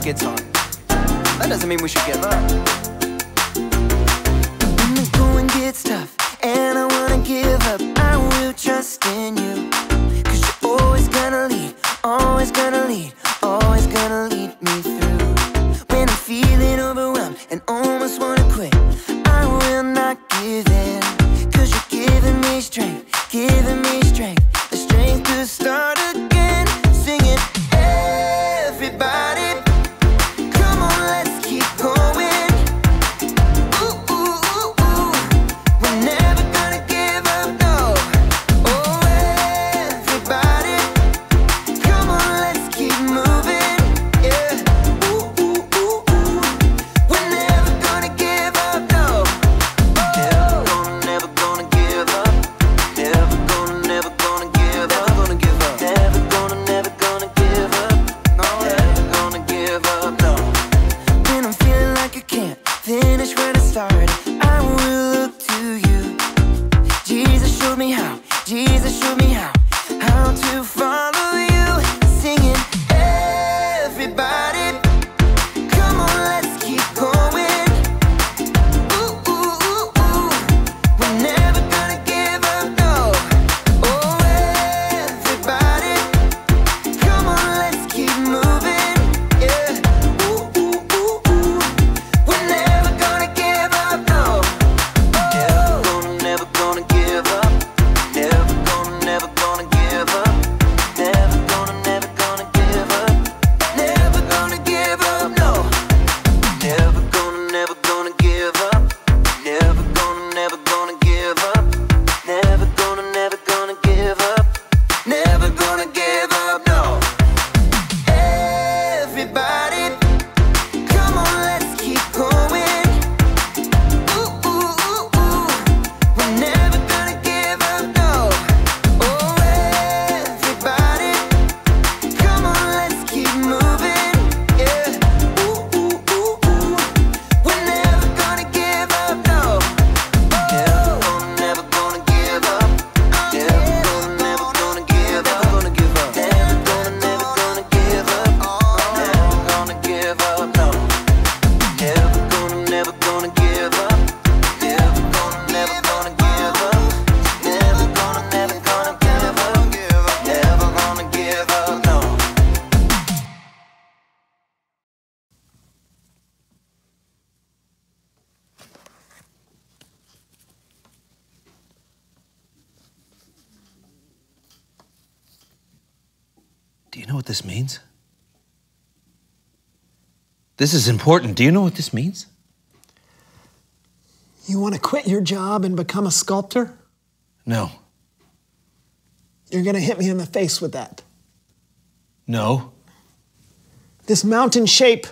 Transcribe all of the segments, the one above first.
gets hard. That doesn't mean we should give up. When the going gets tough and I wanna give up, I will trust in you. 'Cause you're always gonna lead, always gonna lead, always gonna lead me through. When I'm feeling overwhelmed and almost wanna quit, I will not give in. 'Cause you're giving me strength, the strength to start again. Sing it, everybody. Come on, let's keep going. Ooh, ooh, ooh, ooh. We're never gonna give up, no. Oh, everybody. Come on, let's keep moving. Yeah. Ooh, ooh, ooh, ooh. We're never gonna give up, no. Oh. Never gonna give up. Never gonna give up. Never gonna give up. Never gonna give up. No, never gonna give up, no. When I'm feeling like I can't finish where I started, I will look to you. Jesus showed me how. Jesus showed me how to follow you. Singing, everybody. Come on, let's keep going. Ooh, ooh, ooh, ooh. We're never gonna give up, no. Oh, everybody. Come on, let's keep moving. Yeah. Ooh, ooh, ooh, ooh. We're never gonna give up, no. Never gonna give up. Never gonna give up. Never gonna give up. Never gonna give up, no. Never gonna give up. Never gonna give up. Never gonna give up. Never gonna give up, no. Everybody, come on, let's keep going. Ooh, ooh, ooh, ooh. We're never gonna give up, no. Oh, everybody, come on, let's keep moving. Yeah. Ooh, ooh, ooh, ooh. We're never gonna give up, no. Never gonna give up. Never gonna give up. Never gonna give up. Never gonna give up. Never gonna give up, no. Never gonna give up. Never gonna give up. Never gonna give up. Never gonna give up, no. Do you know what this means? This is important. Do you know what this means? You want to quit your job and become a sculptor? No. You're going to hit me in the face with that. No. This mountain shape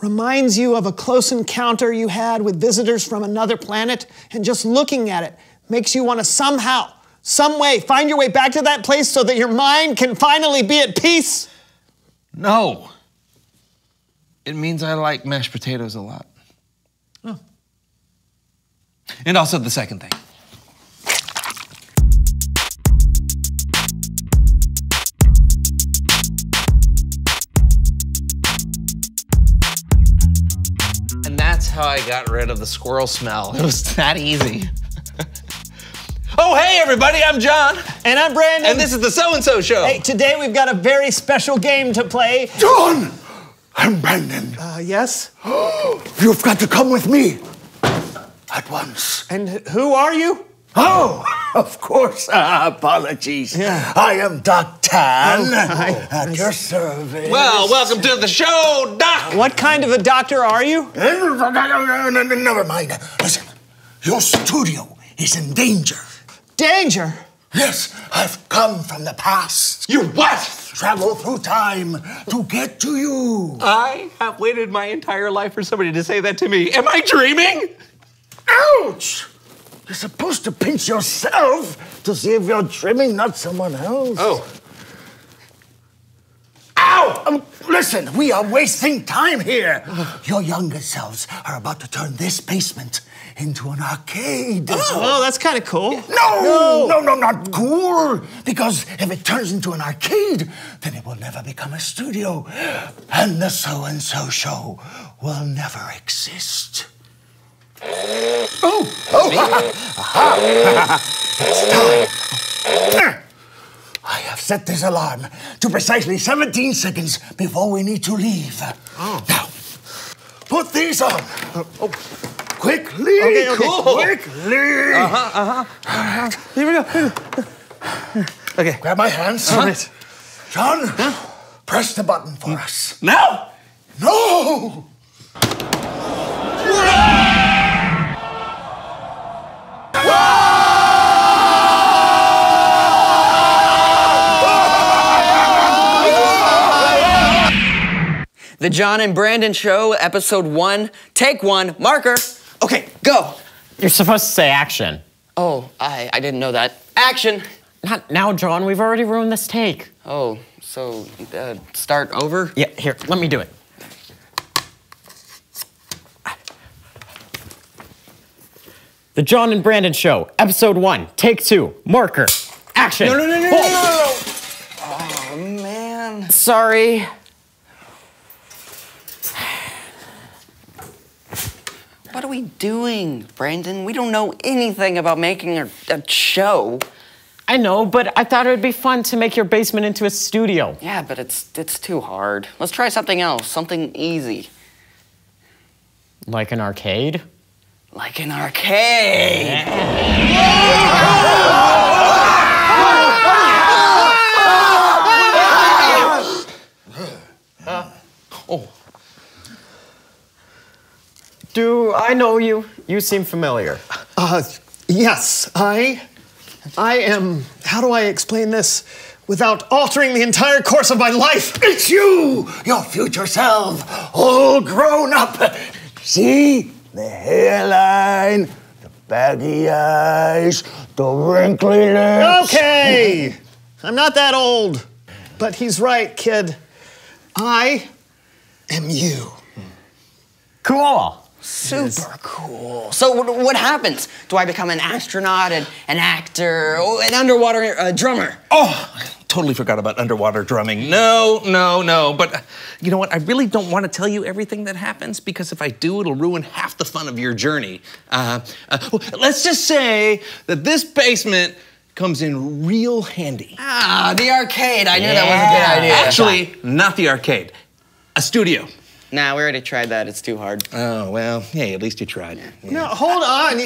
reminds you of a close encounter you had with visitors from another planet, and just looking at it makes you want to somehow, some way, find your way back to that place so that your mind can finally be at peace. No. It means I like mashed potatoes a lot. Oh. And also the second thing. And that's how I got rid of the squirrel smell. It was that easy. Oh, hey, everybody, I'm John. And I'm Brandon. And this is the So-and-So Show. Hey, today we've got a very special game to play. John! I'm Brandon. Yes? You've got to come with me. At once. And who are you? Oh, of course. Apologies. Yeah. I am Doc Tan. Oh, hi. At your service. Well, welcome to the show, Doc. What kind of a doctor are you? Never mind. Listen, your studio is in danger. Danger? Yes, I've come from the past. You what? Travel through time to get to you. I have waited my entire life for somebody to say that to me. Am I dreaming? Ouch! You're supposed to pinch yourself to see if you're trimming, not someone else. Oh. Ow! Listen, we are wasting time here. Your younger selves are about to turn this basement into an arcade. Oh, that's kind of cool. No, not cool. Because if it turns into an arcade, then it will never become a studio. And the so-and-so show will never exist. It's time. I have set this alarm to precisely 17 seconds before we need to leave. Now, put these on. Quickly, Okay. quickly. Here we go. Okay, grab my hands. All right. John, press the button for us. Now! No! The John and Brandon Show, Episode 1, Take 1, marker. Okay, go. You're supposed to say action. Oh, I didn't know that. Action. Not now, John. We've already ruined this take. Oh, so start over? Yeah, here, let me do it. The John and Brandon Show, Episode 1, Take 2, marker, action. No. Oh, Oh, man. sorry. What are we doing, Brandon? We don't know anything about making a show. I know, but I thought it would be fun to make your basement into a studio. Yeah, but it's too hard. Let's try something else, something easy. Like an arcade? Like an arcade. Do I know you? You seem familiar. Yes, I am, how do I explain this without altering the entire course of my life? It's you, your future self, all grown up. See? The hairline, the baggy eyes, the wrinkly lips. Okay, I'm not that old, but he's right, kid. I am you. Cool. Super cool. So what happens? Do I become an astronaut, an actor, an underwater drummer? Oh, I totally forgot about underwater drumming. No. But you know what? I really don't want to tell you everything that happens because if I do, it'll ruin half the fun of your journey. Let's just say that this basement comes in real handy. Ah, the arcade. I knew that was a good idea. Actually, not the arcade. A studio. Nah, we already tried that. It's too hard. Oh, well, hey, at least you tried. Yeah. No, hold on.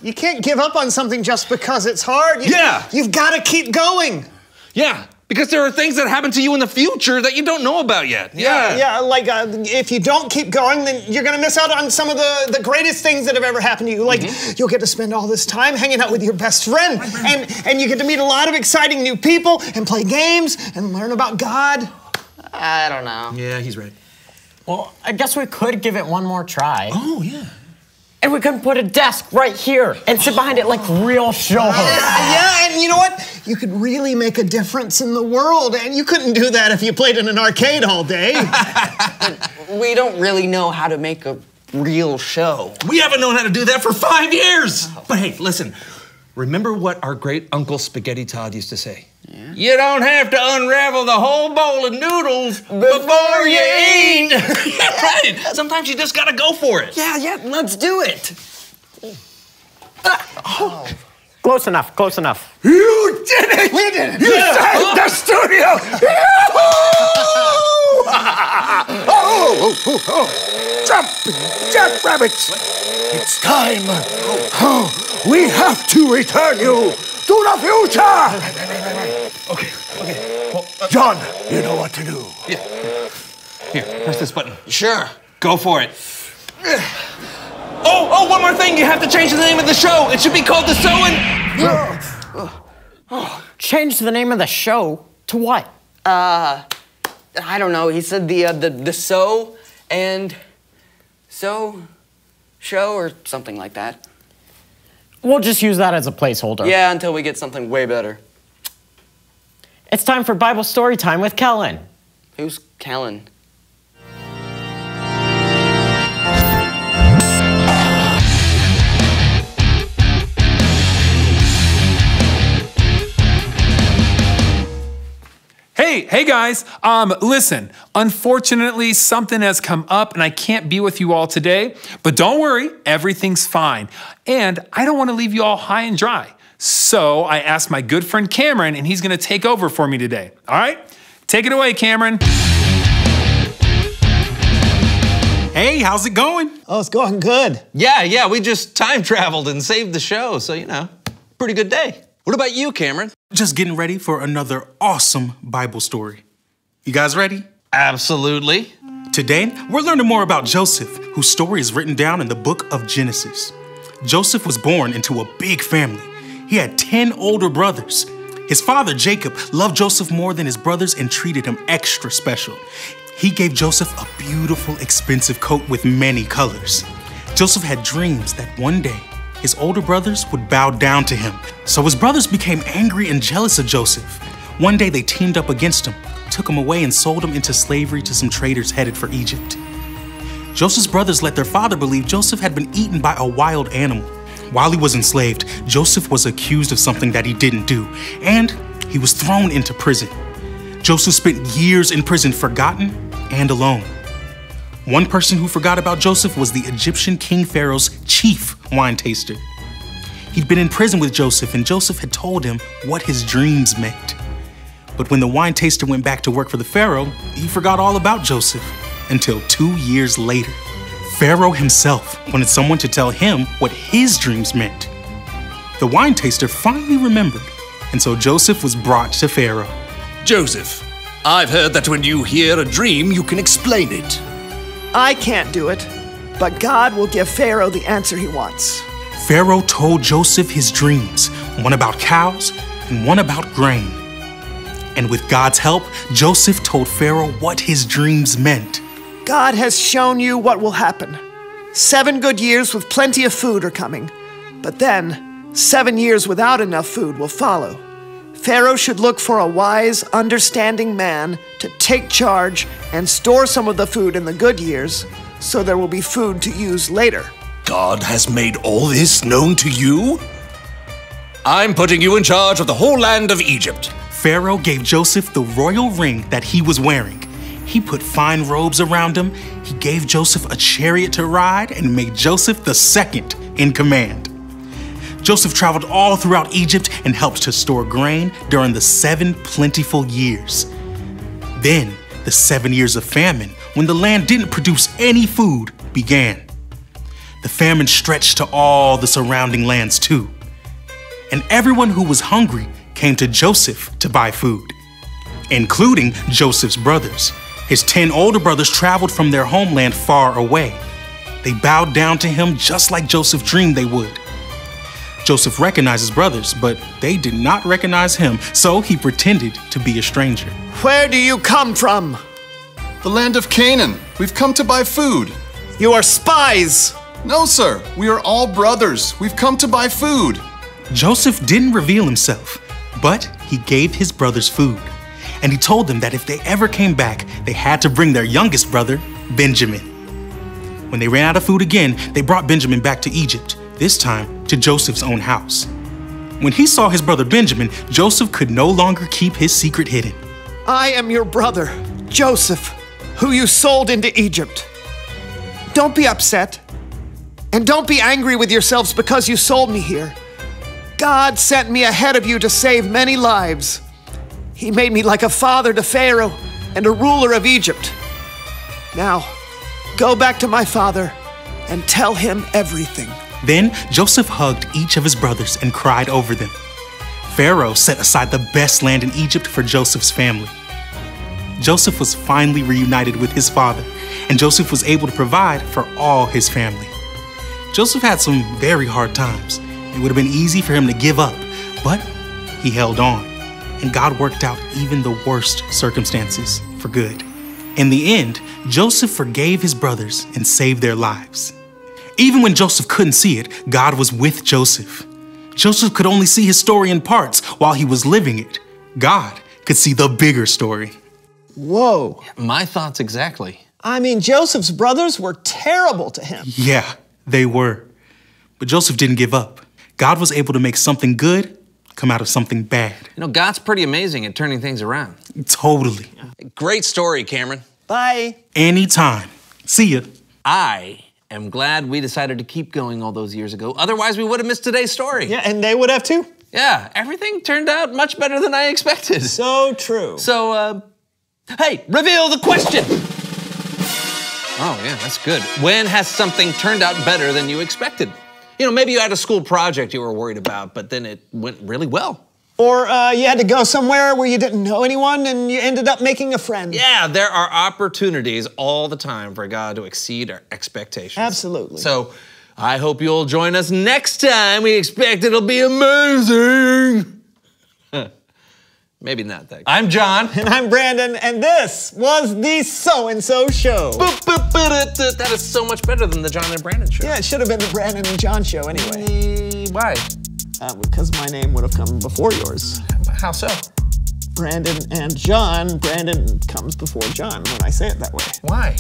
You can't give up on something just because it's hard. You've got to keep going. Yeah, because there are things that happen to you in the future that you don't know about yet. Yeah, like if you don't keep going, then you're gonna miss out on some of the greatest things that have ever happened to you. Like you'll get to spend all this time hanging out with your best friend, and you get to meet a lot of exciting new people and play games and learn about God. I don't know. Yeah, he's right. Well, I guess we could give it one more try. Oh, yeah. And we could put a desk right here and sit behind it like real show hosts. Yeah, and you know what? You could really make a difference in the world, and you couldn't do that if you played in an arcade all day. But we don't really know how to make a real show. We haven't known how to do that for 5 years. But hey, listen, remember what our great Uncle Spaghetti Todd used to say? Yeah. You don't have to unravel the whole bowl of noodles before you eat. Yeah, right. Sometimes you just gotta go for it. Yeah, let's do it. Close enough, close enough. You did it! We did it! You saved the studio! Jumping jackrabbits! It's time. We have to return you to the future! Okay. Well, John, you know what to do. yeah. Here, press this button. Sure. Go for it. Oh, one more thing. You have to change the name of the show. It should be called The Change the name of the show to what? I don't know. He said the so and so show or something like that. We'll just use that as a placeholder. Yeah, until we get something way better. It's time for Bible story time with Kellen. Who's Callan? Hey guys, listen, unfortunately something has come up and I can't be with you all today, but don't worry, everything's fine. And I don't want to leave you all high and dry. So I asked my good friend Cameron and he's gonna take over for me today. All right, take it away, Cameron. Hey, how's it going? Oh, it's going good. Yeah, we just time traveled and saved the show, so you know, pretty good day. What about you, Cameron? Just getting ready for another awesome Bible story. You guys ready? Absolutely. Today, we're learning more about Joseph, whose story is written down in the book of Genesis. Joseph was born into a big family. He had 10 older brothers. His father, Jacob, loved Joseph more than his brothers and treated him extra special. He gave Joseph a beautiful, expensive coat with many colors. Joseph had dreams that one day, his older brothers would bow down to him. So his brothers became angry and jealous of Joseph. One day they teamed up against him, took him away and sold him into slavery to some traders headed for Egypt. Joseph's brothers let their father believe Joseph had been eaten by a wild animal. While he was enslaved, Joseph was accused of something that he didn't do, and he was thrown into prison. Joseph spent years in prison, forgotten and alone. One person who forgot about Joseph was the Egyptian King Pharaoh's chief wine taster. He'd been in prison with Joseph, and Joseph had told him what his dreams meant. But when the wine taster went back to work for the Pharaoh, he forgot all about Joseph until 2 years later. Pharaoh himself wanted someone to tell him what his dreams meant. The wine taster finally remembered, and so Joseph was brought to Pharaoh. Joseph, I've heard that when you hear a dream, you can explain it. I can't do it, but God will give Pharaoh the answer he wants. Pharaoh told Joseph his dreams, one about cows and one about grain. And with God's help, Joseph told Pharaoh what his dreams meant. God has shown you what will happen. 7 good years with plenty of food are coming, but then 7 years without enough food will follow. Pharaoh should look for a wise, understanding man to take charge and store some of the food in the good years so there will be food to use later. God has made all this known to you? I'm putting you in charge of the whole land of Egypt. Pharaoh gave Joseph the royal ring that he was wearing. He put fine robes around him, he gave Joseph a chariot to ride, and made Joseph the second in command. Joseph traveled all throughout Egypt and helped to store grain during the 7 plentiful years. Then, the 7 years of famine, when the land didn't produce any food, began. The famine stretched to all the surrounding lands too. And everyone who was hungry came to Joseph to buy food, including Joseph's brothers. His 10 older brothers traveled from their homeland far away. They bowed down to him just like Joseph dreamed they would. Joseph recognized his brothers, but they did not recognize him, so he pretended to be a stranger. Where do you come from? The land of Canaan. We've come to buy food. You are spies! No, sir. We are all brothers. We've come to buy food. Joseph didn't reveal himself, but he gave his brothers food. And he told them that if they ever came back, they had to bring their youngest brother, Benjamin. When they ran out of food again, they brought Benjamin back to Egypt, this time to Joseph's own house. When he saw his brother Benjamin, Joseph could no longer keep his secret hidden. I am your brother, Joseph, who you sold into Egypt. Don't be upset, and don't be angry with yourselves because you sold me here. God sent me ahead of you to save many lives. He made me like a father to Pharaoh and a ruler of Egypt. Now, go back to my father and tell him everything. Then Joseph hugged each of his brothers and cried over them. Pharaoh set aside the best land in Egypt for Joseph's family. Joseph was finally reunited with his father, and Joseph was able to provide for all his family. Joseph had some very hard times. It would have been easy for him to give up, but he held on, and God worked out even the worst circumstances for good. In the end, Joseph forgave his brothers and saved their lives. Even when Joseph couldn't see it, God was with Joseph. Joseph could only see his story in parts while he was living it. God could see the bigger story. Whoa. My thoughts exactly. I mean, Joseph's brothers were terrible to him. Yeah, they were. But Joseph didn't give up. God was able to make something good come out of something bad. You know, God's pretty amazing at turning things around. Totally. Great story, Cameron. Bye. Anytime. See ya. I am glad we decided to keep going all those years ago. Otherwise, we would have missed today's story. Yeah, and they would have too. Yeah, everything turned out much better than I expected. So true. So, hey, reveal the question. Oh, yeah, that's good. When has something turned out better than you expected? You know, maybe you had a school project you were worried about, but then it went really well. Or you had to go somewhere where you didn't know anyone and you ended up making a friend. Yeah, there are opportunities all the time for God to exceed our expectations. Absolutely. So I hope you'll join us next time. We expect it'll be amazing. Maybe not that. I'm John. And I'm Brandon, and this was the So-and-So Show. That is so much better than the John and Brandon Show. Yeah, it should have been the Brandon and John Show anyway. Why? Because my name would have come before yours. How so? Brandon and John. Brandon comes before John when I say it that way. Why?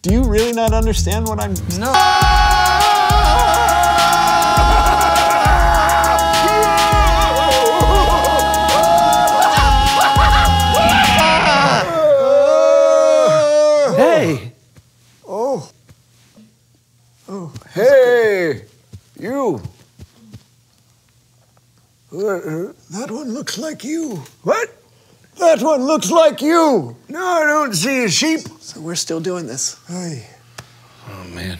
Do you really not understand what I'm... No. Hey. Oh. Oh. Hey, you. That one looks like you. What? That one looks like you. No, I don't see a sheep. So we're still doing this. Hey. Oh, man.